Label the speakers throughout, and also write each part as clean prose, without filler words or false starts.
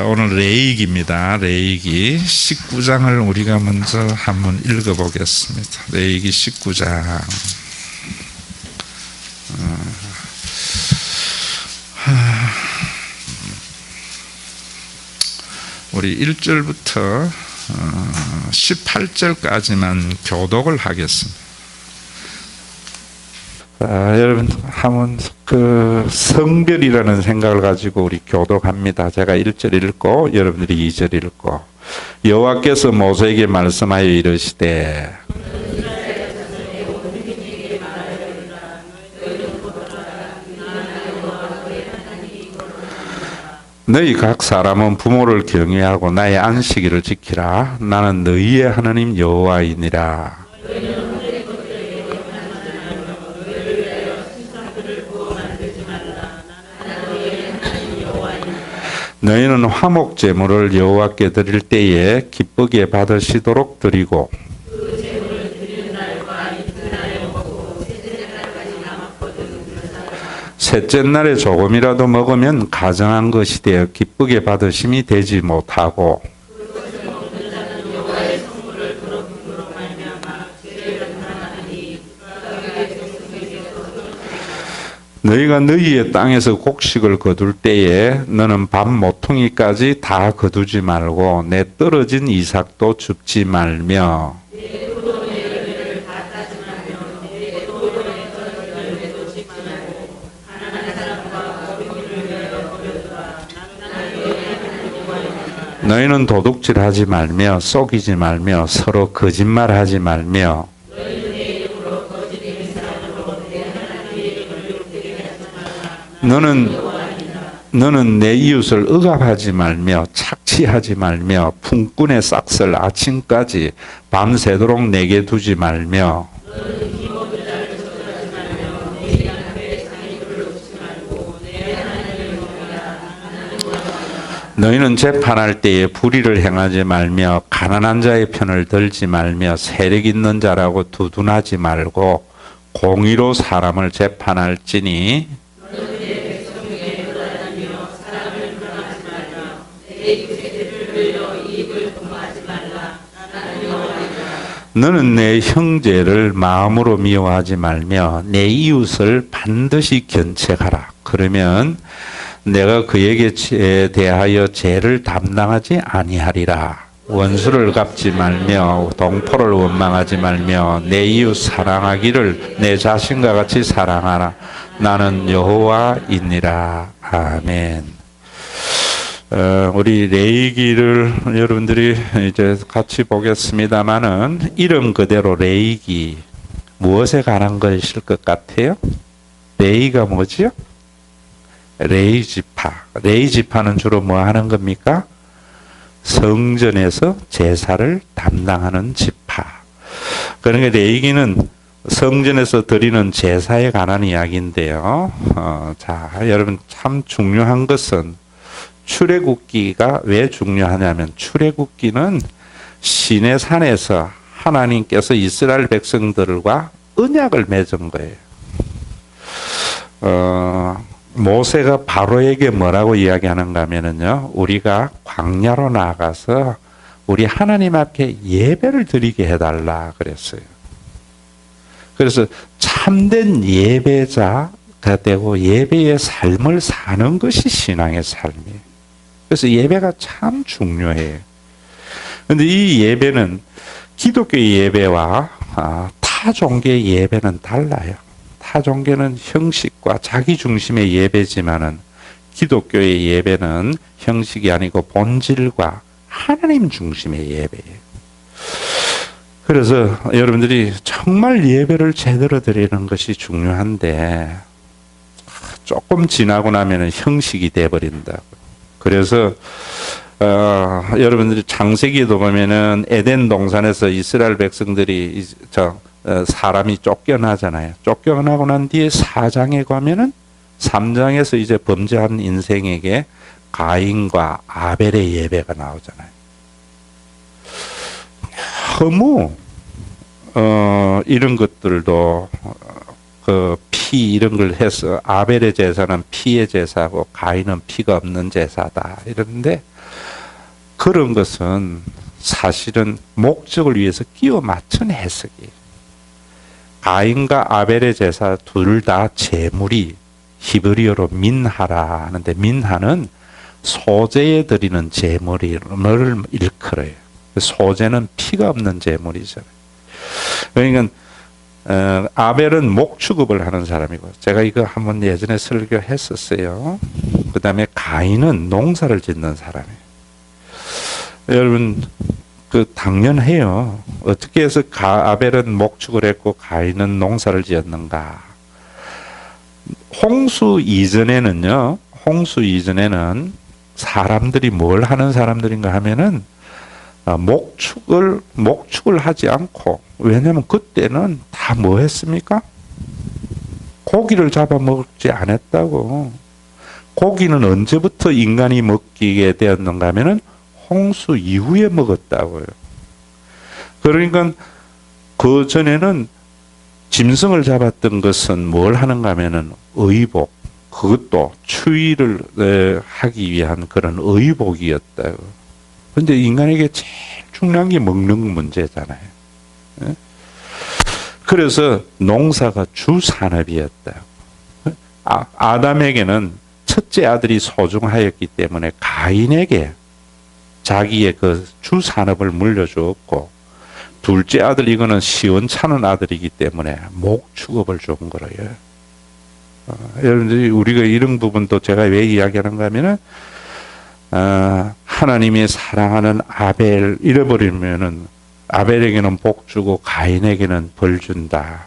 Speaker 1: 자, 오늘 레위기입니다. 레위기 19장을 우리가 먼저 한번 읽어보겠습니다. 레위기 19장. 우리 1절부터 18절까지만 교독을 하겠습니다. 여러분 한번 그 성별이라는 생각을 가지고 우리 교독합니다. 제가 1절 읽고 여러분들이 2절 읽고. 여호와께서 모세에게 말씀하여 이르시되 너희 각 사람은 부모를 경외하고 나의 안식일을 지키라. 나는 너희의 하나님 여호와이니라. 너희는 화목 제물을 여호와께 드릴 때에 기쁘게 받으시도록 드리고 셋째 날에 조금이라도 먹으면 가정한 것이 되어 기쁘게 받으심이 되지 못하고 너희가 너희의 땅에서 곡식을 거둘 때에 너는 밥 모퉁이까지 다 거두지 말고 내 떨어진 이삭도 줍지 말며 너희는 도둑질하지 말며 속이지 말며 서로 거짓말하지 말며 너는 내 이웃을 억압하지 말며 착취하지 말며 품꾼의 싹을 아침까지 밤새도록 내게 두지 말며 너희는 재판할 때에 불의를 행하지 말며 가난한 자의 편을 들지 말며 세력 있는 자라고 두둔하지 말고 공의로 사람을 재판할지니 너는 내 형제를 마음으로 미워하지 말며 내 이웃을 반드시 견책하라. 그러면 내가 그에게 대하여 죄를 담당하지 아니하리라. 원수를 갚지 말며 동포를 원망하지 말며 내 이웃 사랑하기를 내 자신과 같이 사랑하라. 나는 여호와이니라. 아멘. 우리 레위기를 여러분들이 이제 같이 보겠습니다만은 이름 그대로 레위기 무엇에 관한 것일 것 같아요? 레위가 뭐지요? 레위지파. 레위지파는 주로 뭐 하는 겁니까? 성전에서 제사를 담당하는 지파. 그러니까 레위기는 성전에서 드리는 제사에 관한 이야기인데요. 자, 여러분 참 중요한 것은 출애굽기가 왜 중요하냐면 출애굽기는 시내산에서 하나님께서 이스라엘 백성들과 언약을 맺은 거예요. 모세가 바로에게 뭐라고 이야기하는가 하면은요, 우리가 광야로 나가서 우리 하나님 앞에 예배를 드리게 해달라 그랬어요. 그래서 참된 예배자가 되고 예배의 삶을 사는 것이 신앙의 삶이에요. 그래서 예배가 참 중요해요. 그런데 이 예배는 기독교의 예배와 타 종교의 예배는 달라요. 타 종교는 형식과 자기 중심의 예배지만은 기독교의 예배는 형식이 아니고 본질과 하나님 중심의 예배예요. 그래서 여러분들이 정말 예배를 제대로 드리는 것이 중요한데 조금 지나고 나면은 형식이 돼버린다고. 그래서 여러분들이 창세기에도 보면은 에덴 동산에서 이스라엘 백성들이 사람이 쫓겨나잖아요. 쫓겨나고 난 뒤에 4장에 가면은 3장에서 이제 범죄한 인생에게 가인과 아벨의 예배가 나오잖아요. 너무 이런 것들도 피 이런 걸 해서 아벨의 제사는 피의 제사고 가인은 피가 없는 제사다 이러는데 그런 것은 사실은 목적을 위해서 끼워 맞춘 해석이에요. 가인과 아벨의 제사 둘 다 제물이 히브리어로 민하라 하는데, 민하는 소재에 드리는 제물을 일컬어요. 소재는 피가 없는 제물이잖아요. 그러니까 아벨은 목축업을 하는 사람이고, 제가 이거 한번 예전에 설교했었어요. 그 다음에 가인은 농사를 짓는 사람이에요. 여러분, 당연해요. 어떻게 해서 아벨은 목축을 했고 가인은 농사를 지었는가? 홍수 이전에는 사람들이 뭘 하는 사람들인가 하면은 목축을 하지 않고, 왜냐면 그때는 다 뭐 했습니까? 고기를 잡아먹지 않았다고. 고기는 언제부터 인간이 먹게 되었는가 하면은 홍수 이후에 먹었다고요. 그러니까 그 전에는 짐승을 잡았던 것은 뭘 하는가 하면은 의복, 그것도 추위를 하기 위한 그런 의복이었다고. 그런데 인간에게 제일 중요한 게 먹는 문제잖아요. 그래서 농사가 주 산업이었다. 아담에게는 첫째 아들이 소중하였기 때문에 가인에게 자기의 그 주 산업을 물려주었고, 둘째 아들 이거는 시원찮은 아들이기 때문에 목축업을 준 거예요. 여러분들이 우리가 이런 부분도 제가 왜 이야기하는가 하면은 하나님이 사랑하는 아벨 잃어버리면은 아벨에게는 복 주고 가인에게는 벌 준다.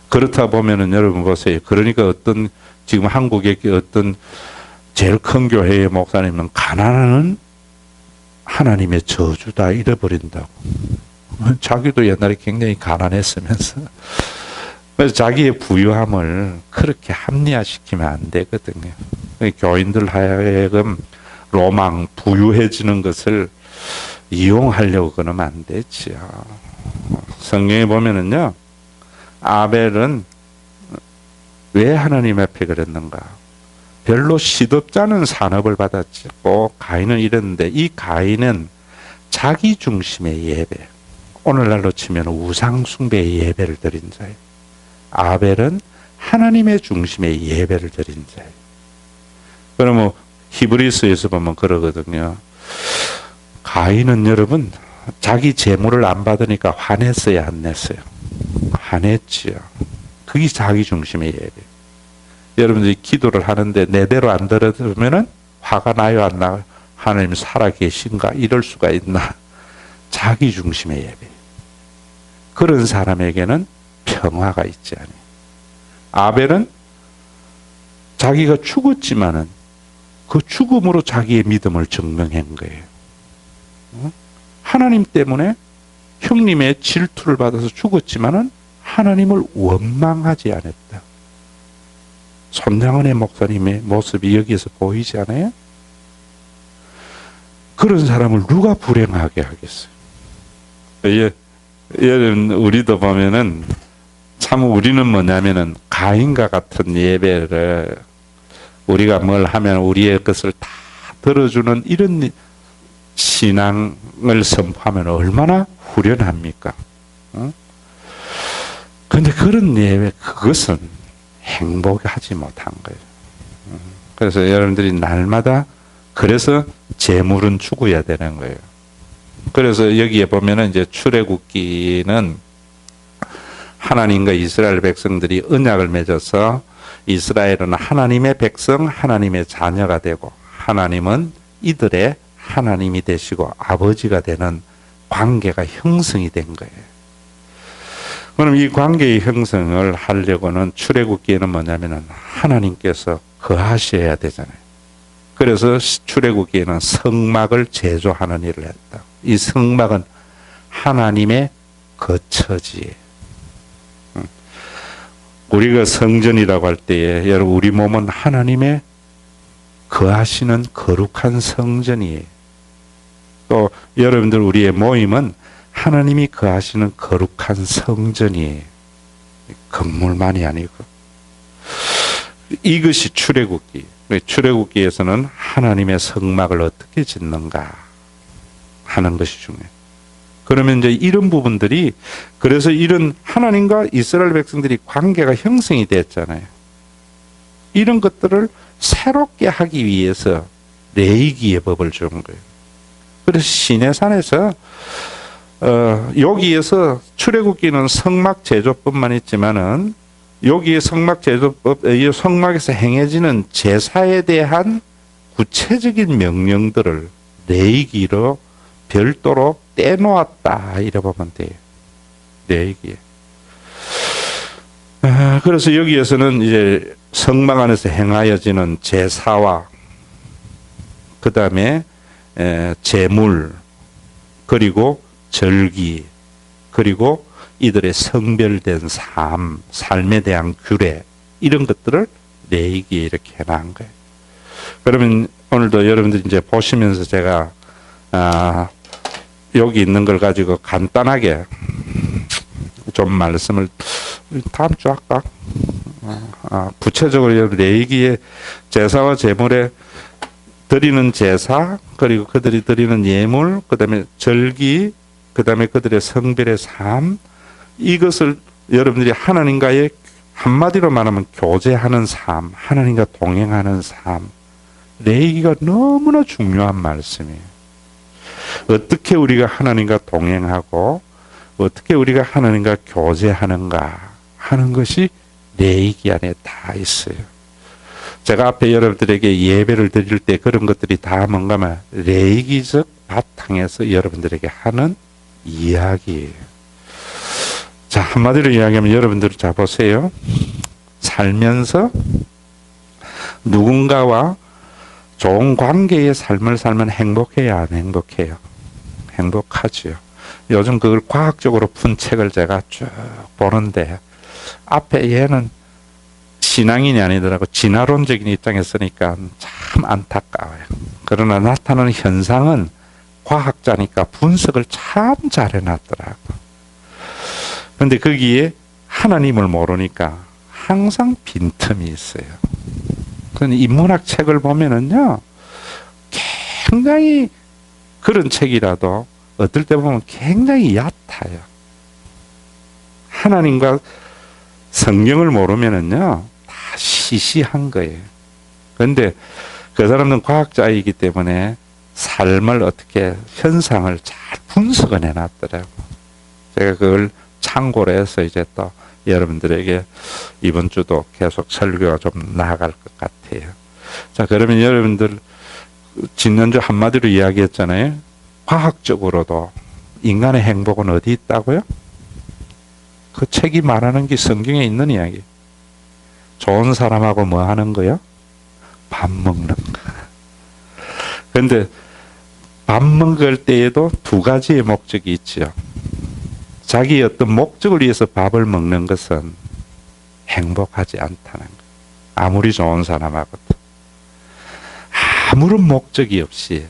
Speaker 1: 그렇다 보면은 여러분 보세요. 그러니까 지금 한국의 어떤 제일 큰 교회의 목사님은 가난은 하나님의 저주다 잃어버린다고. 자기도 옛날에 굉장히 가난했으면서. 그래서 자기의 부유함을 그렇게 합리화시키면 안 되거든요. 교인들 하여금 로망, 부유해지는 것을 이용하려고 그러면 안 되지요. 성경에 보면은요, 아벨은 왜 하나님 앞에 그랬는가? 별로 시덥지 않은 산업을 받았고, 가인은 이랬는데, 이 가인은 자기 중심의 예배, 오늘날로 치면 우상숭배의 예배를 드린 자예요. 아벨은 하나님의 중심의 예배를 드린 자예요. 그러면 히브리서에서 보면 그러거든요. 가인은 여러분 자기 재물을 안 받으니까 화냈어요, 안 냈어요? 화냈지요. 그게 자기 중심의 예배. 여러분들이 기도를 하는데 내대로 안 들어주면은 화가 나요, 안 나요? 하나님 살아 계신가? 이럴 수가 있나? 자기 중심의 예배. 그런 사람에게는 평화가 있지 않아요. 아벨은 자기가 죽었지만은 그 죽음으로 자기의 믿음을 증명한 거예요. 하나님 때문에 형님의 질투를 받아서 죽었지만은 하나님을 원망하지 않았다. 손장은의 목사님의 모습이 여기에서 보이지 않아요? 그런 사람을 누가 불행하게 하겠어요? 우리도 보면은 참 우리는 뭐냐면은 가인과 같은 예배를 우리가 뭘 하면 우리의 것을 다 들어주는 이런 신앙을 선포하면 얼마나 후련합니까? 그런데 그런 예배, 그것은 행복하지 못한 거예요. 그래서 여러분들이 날마다 그래서 재물은 죽어야 되는 거예요. 그래서 여기에 보면은 이제 출애굽기는 하나님과 이스라엘 백성들이 언약을 맺어서 이스라엘은 하나님의 백성, 하나님의 자녀가 되고 하나님은 이들의 하나님이 되시고 아버지가 되는 관계가 형성이 된 거예요. 그럼 이 관계의 형성을 하려고는 출애굽기에는 뭐냐면은 하나님께서 거하셔야 되잖아요. 그래서 출애굽기에는 성막을 제조하는 일을 했다. 이 성막은 하나님의 거처지예요. 우리가 성전이라고 할 때에 여러분 우리 몸은 하나님의 거하시는 거룩한 성전이에요. 또 여러분들 우리의 모임은 하나님이 거하시는 거룩한 성전이에요. 건물만이 아니고. 이것이 출애굽기. 출애굽기에서는 하나님의 성막을 어떻게 짓는가 하는 것이 중요해요. 그러면 이제 이런 부분들이, 그래서 이런 하나님과 이스라엘 백성들이 관계가 형성이 됐잖아요. 이런 것들을 새롭게 하기 위해서 레위기의 법을 준 거예요. 그래서 시내산에서 여기에서 출애굽기는 성막 제조법만 있지만은 여기에 성막 제조법, 이 성막에서 행해지는 제사에 대한 구체적인 명령들을 레위기로 별도로 떼놓았다 이래 보면 돼요. 레위기에. 그래서 여기에서는 이제 성막 안에서 행하여지는 제사와 그 다음에 제물, 그리고 절기, 그리고 이들의 성별된 삶에 대한 규례, 이런 것들을 레위기에 이렇게 해놓은 거예요. 그러면 오늘도 여러분들이 이제 보시면서 제가 여기 있는 걸 가지고 간단하게 좀 말씀을 다음 주 할까? 구체적으로 레위기의 제사와 제물에 드리는 제사, 그리고 그들이 드리는 예물, 그 다음에 절기, 그 다음에 그들의 성별의 삶, 이것을 여러분들이 하나님과의 한마디로 말하면 교제하는 삶, 하나님과 동행하는 삶, 레위기가 너무나 중요한 말씀이에요. 어떻게 우리가 하나님과 동행하고 어떻게 우리가 하나님과 교제하는가 하는 것이 레위기 안에 다 있어요. 제가 앞에 여러분들에게 예배를 드릴 때 그런 것들이 다 뭔가면 레위기적 바탕에서 여러분들에게 하는 이야기예요. 자, 한마디로 이야기하면 여러분들 자 보세요. 살면서 누군가와 좋은 관계의 삶을 살면 행복해요, 안 행복해요? 행복하지요. 요즘 그걸 과학적으로 푼 책을 제가 쭉 보는데 앞에 얘는 신앙인이 아니더라고 진화론적인 입장에 쓰니까 참 안타까워요. 그러나 나타나는 현상은 과학자니까 분석을 참 잘 해놨더라고. 그런데 거기에 하나님을 모르니까 항상 빈틈이 있어요. 그런데 인문학 책을 보면은요, 굉장히 그런 책이라도 어떨 때 보면 굉장히 얕아요. 하나님과 성경을 모르면은요, 다 시시한 거예요. 그런데 그 사람은 과학자이기 때문에 삶을 어떻게 현상을 잘 분석을 해놨더라고. 제가 그걸 참고로 해서 이제 또 여러분들에게 이번 주도 계속 설교가 좀 나아갈 것 같아요. 자, 그러면 여러분들 지난주 한마디로 이야기했잖아요. 과학적으로도 인간의 행복은 어디 있다고요? 그 책이 말하는 게 성경에 있는 이야기. 좋은 사람하고 뭐 하는 거요? 밥 먹는 거. 그런데 밥 먹을 때에도 두 가지의 목적이 있죠. 자기의 어떤 목적을 위해서 밥을 먹는 것은 행복하지 않다는 거. 아무리 좋은 사람하고도. 아무런 목적이 없이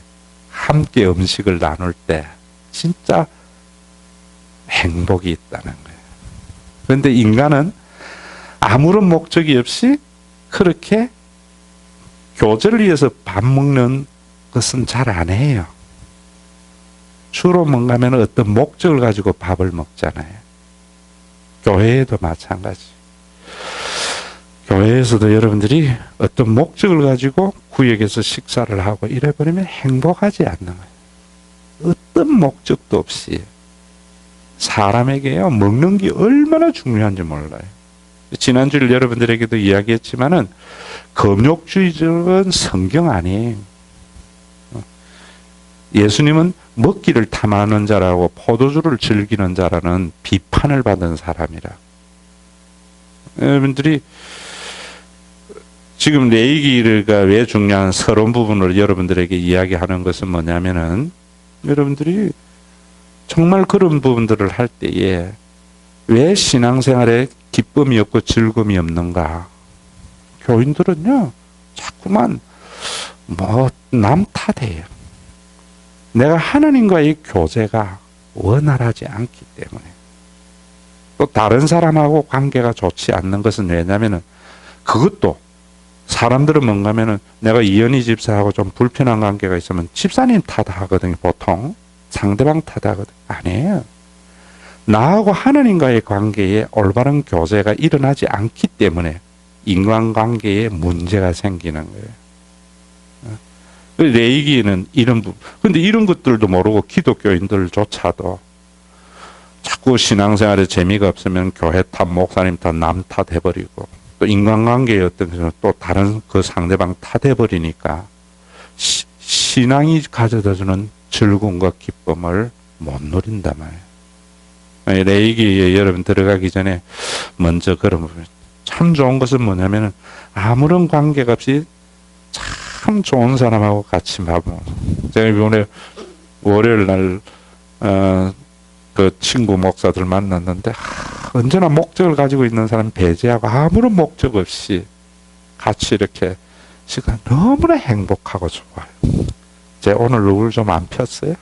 Speaker 1: 함께 음식을 나눌 때 진짜 행복이 있다는 거예요. 그런데 인간은 아무런 목적이 없이 그렇게 교제를 위해서 밥 먹는 것은 잘 안 해요. 주로 뭔가 하면 어떤 목적을 가지고 밥을 먹잖아요. 교회에도 마찬가지. 교회에서도 여러분들이 어떤 목적을 가지고 구역에서 식사를 하고 이래버리면 행복하지 않는 거예요. 어떤 목적도 없이 사람에게요, 먹는 게 얼마나 중요한지 몰라요. 지난주에 여러분들에게도 이야기했지만은 금욕주의적은 성경 아니에요. 예수님은 먹기를 탐하는 자라고 포도주를 즐기는 자라는 비판을 받은 사람이라. 여러분들이 지금 레위기가 왜 중요한 서론 부분을 여러분들에게 이야기하는 것은 뭐냐면은 여러분들이 정말 그런 부분들을 할 때에 왜 신앙생활에 기쁨이 없고 즐거움이 없는가? 교인들은요, 자꾸만 남 탓해요. 내가 하나님과의 교제가 원활하지 않기 때문에. 또 다른 사람하고 관계가 좋지 않는 것은 왜냐면은 그것도 사람들은 뭔가 하면은 내가 이현희 집사하고 좀 불편한 관계가 있으면 집사님 탓하거든요, 보통. 상대방 탓하거든. 아니에요. 나하고 하나님과의 관계에 올바른 교제가 일어나지 않기 때문에 인간관계에 문제가 생기는 거예요. 레이기는 이런 부분. 근데 이런 것들도 모르고 기독교인들조차도 자꾸 신앙생활에 재미가 없으면 교회 탓, 목사님 탓, 남 탓해버리고 또 인간관계에 어떤 것은 또 다른 그 상대방 탓해버리니까 신앙이 가져다주는 즐거움과 기쁨을 못 누린단 말이에요. 레이기에 여러분 들어가기 전에 먼저 그런 참 좋은 것은 뭐냐면은 아무런 관계가 없이 참 좋은 사람하고 같이 밥 먹어. 제가 이번에 월요일 날 그 친구 목사들 만났는데 언제나 목적을 가지고 있는 사람 배제하고 아무런 목적 없이 같이 이렇게 시간 너무나 행복하고 좋아요. 제가 오늘 누굴 좀 안 폈어요?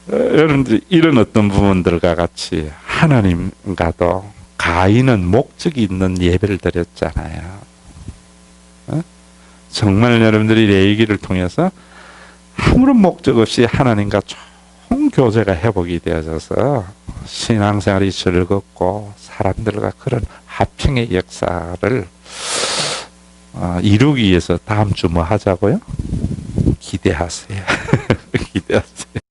Speaker 1: 여러분들 이런 어떤 부분들과 같이 하나님과도 가인은 목적이 있는 예배를 드렸잖아요. 정말 여러분들이 레위기를 통해서 아무런 목적 없이 하나님과 좋은 교제가 회복이 되어져서 신앙생활이 즐겁고 사람들과 그런 화평의 역사를 이루기 위해서 다음 주 뭐 하자고요? 기대하세요. 기대하세요.